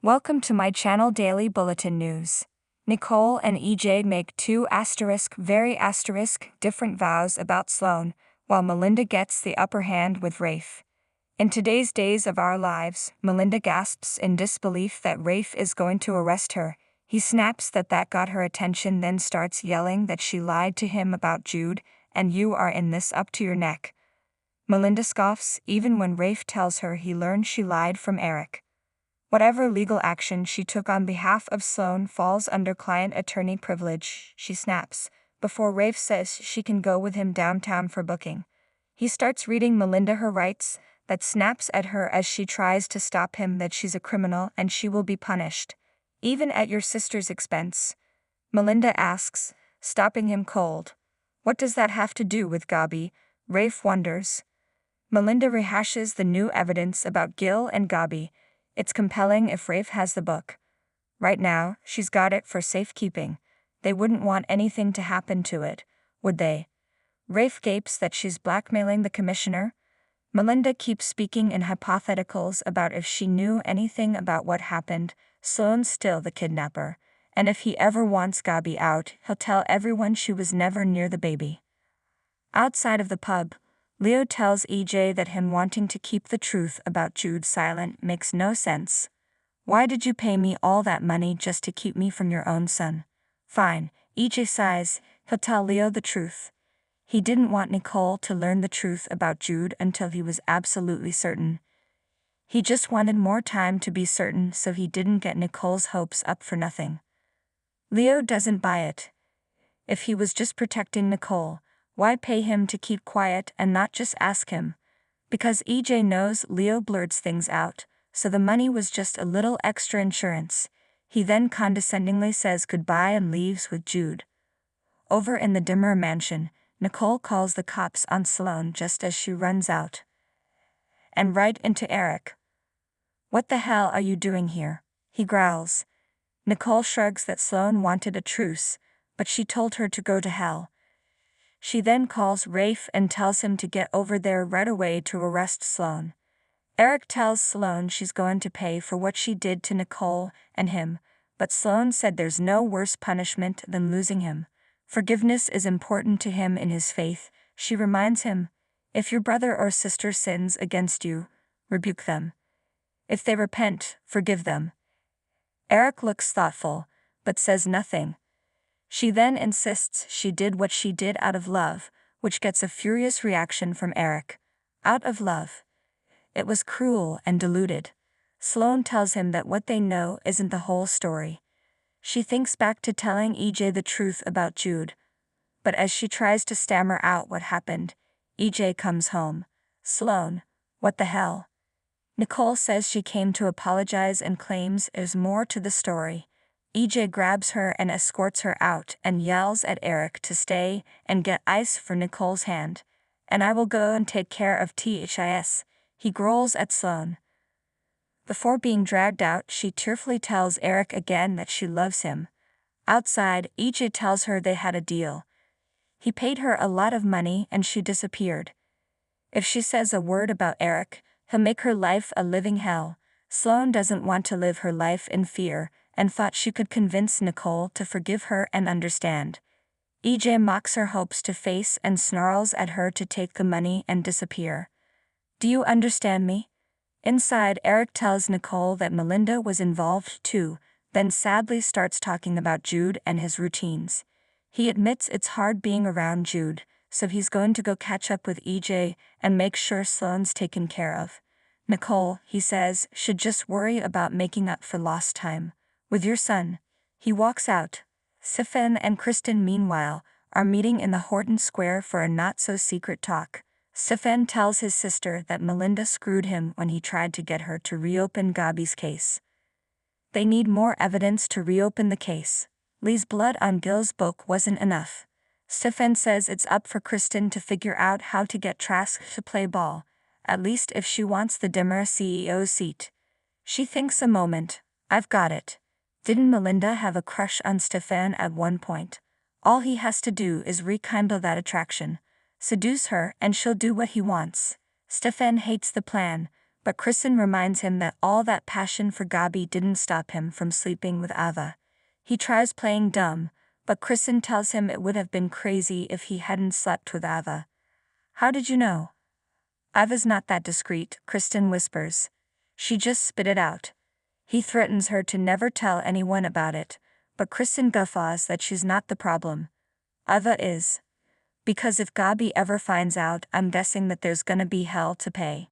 Welcome to my channel Daily Bulletin News. Nicole and EJ make two very different vows about Sloan, while Melinda gets the upper hand with Rafe. In today's Days of Our Lives, Melinda gasps in disbelief that Rafe is going to arrest her. He snaps that got her attention, then starts yelling that she lied to him about Jude, and you are in this up to your neck. Melinda scoffs even when Rafe tells her he learned she lied from Eric. Whatever legal action she took on behalf of Sloan falls under client-attorney privilege, she snaps, before Rafe says she can go with him downtown for booking. He starts reading Melinda her rights, that snaps at her as she tries to stop him that she's a criminal and she will be punished, even at your sister's expense. Melinda asks, stopping him cold. What does that have to do with Gabi? Rafe wonders. Melinda rehashes the new evidence about Gil and Gabi. It's compelling if Rafe has the book. Right now, she's got it for safekeeping. They wouldn't want anything to happen to it, would they? Rafe gapes that she's blackmailing the commissioner. Melinda keeps speaking in hypotheticals about if she knew anything about what happened. Sloan's still the kidnapper, and if he ever wants Gabi out, he'll tell everyone she was never near the baby. Outside of the pub, Leo tells EJ that him wanting to keep the truth about Jude silent makes no sense. Why did you pay me all that money just to keep me from your own son? Fine, EJ sighs, he'll tell Leo the truth. He didn't want Nicole to learn the truth about Jude until he was absolutely certain. He just wanted more time to be certain so he didn't get Nicole's hopes up for nothing. Leo doesn't buy it. If he was just protecting Nicole, why pay him to keep quiet and not just ask him? Because EJ knows Leo blurts things out, so the money was just a little extra insurance. He then condescendingly says goodbye and leaves with Jude. Over in the Dimmer mansion, Nicole calls the cops on Sloan just as she runs out. And right into Eric. What the hell are you doing here? He growls. Nicole shrugs that Sloan wanted a truce, but she told her to go to hell. She then calls Rafe and tells him to get over there right away to arrest Sloan. Eric tells Sloan she's going to pay for what she did to Nicole and him, but Sloan said there's no worse punishment than losing him. Forgiveness is important to him in his faith, she reminds him. If your brother or sister sins against you, rebuke them. If they repent, forgive them. Eric looks thoughtful, but says nothing. She then insists she did what she did out of love, which gets a furious reaction from Eric. Out of love. It was cruel and deluded. Sloan tells him that what they know isn't the whole story. She thinks back to telling EJ the truth about Jude. But as she tries to stammer out what happened, EJ comes home. Sloan, what the hell? Nicole says she came to apologize and claims there's more to the story. EJ grabs her and escorts her out and yells at Eric to stay and get ice for Nicole's hand. And I will go and take care of THIS, he growls at Sloan. Before being dragged out, she tearfully tells Eric again that she loves him. Outside, EJ tells her they had a deal. He paid her a lot of money and she disappeared. If she says a word about Eric, he'll make her life a living hell. Sloan doesn't want to live her life in fear, and thought she could convince Nicole to forgive her and understand. EJ mocks her hopes to face and snarls at her to take the money and disappear. Do you understand me? Inside, Eric tells Nicole that Melinda was involved too, then sadly starts talking about Jude and his routines. He admits it's hard being around Jude, so he's going to go catch up with EJ and make sure Sloan's taken care of. Nicole, he says, should just worry about making up for lost time. With your son. He walks out. Stefan and Kristen, meanwhile, are meeting in the Horton Square for a not-so-secret talk. Stefan tells his sister that Melinda screwed him when he tried to get her to reopen Gabi's case. They need more evidence to reopen the case. Lee's blood on Gil's book wasn't enough. Stefan says it's up for Kristen to figure out how to get Trask to play ball, at least if she wants the Dimmer CEO's seat. She thinks a moment. I've got it. Didn't Melinda have a crush on Stefan at one point? All he has to do is rekindle that attraction. Seduce her and she'll do what he wants. Stefan hates the plan, but Kristen reminds him that all that passion for Gabi didn't stop him from sleeping with Ava. He tries playing dumb, but Kristen tells him it would have been crazy if he hadn't slept with Ava. How did you know? Ava's not that discreet, Kristen whispers. She just spit it out. He threatens her to never tell anyone about it, but Kristen guffaws that she's not the problem. Ava is. Because if Gabi ever finds out, I'm guessing that there's gonna be hell to pay.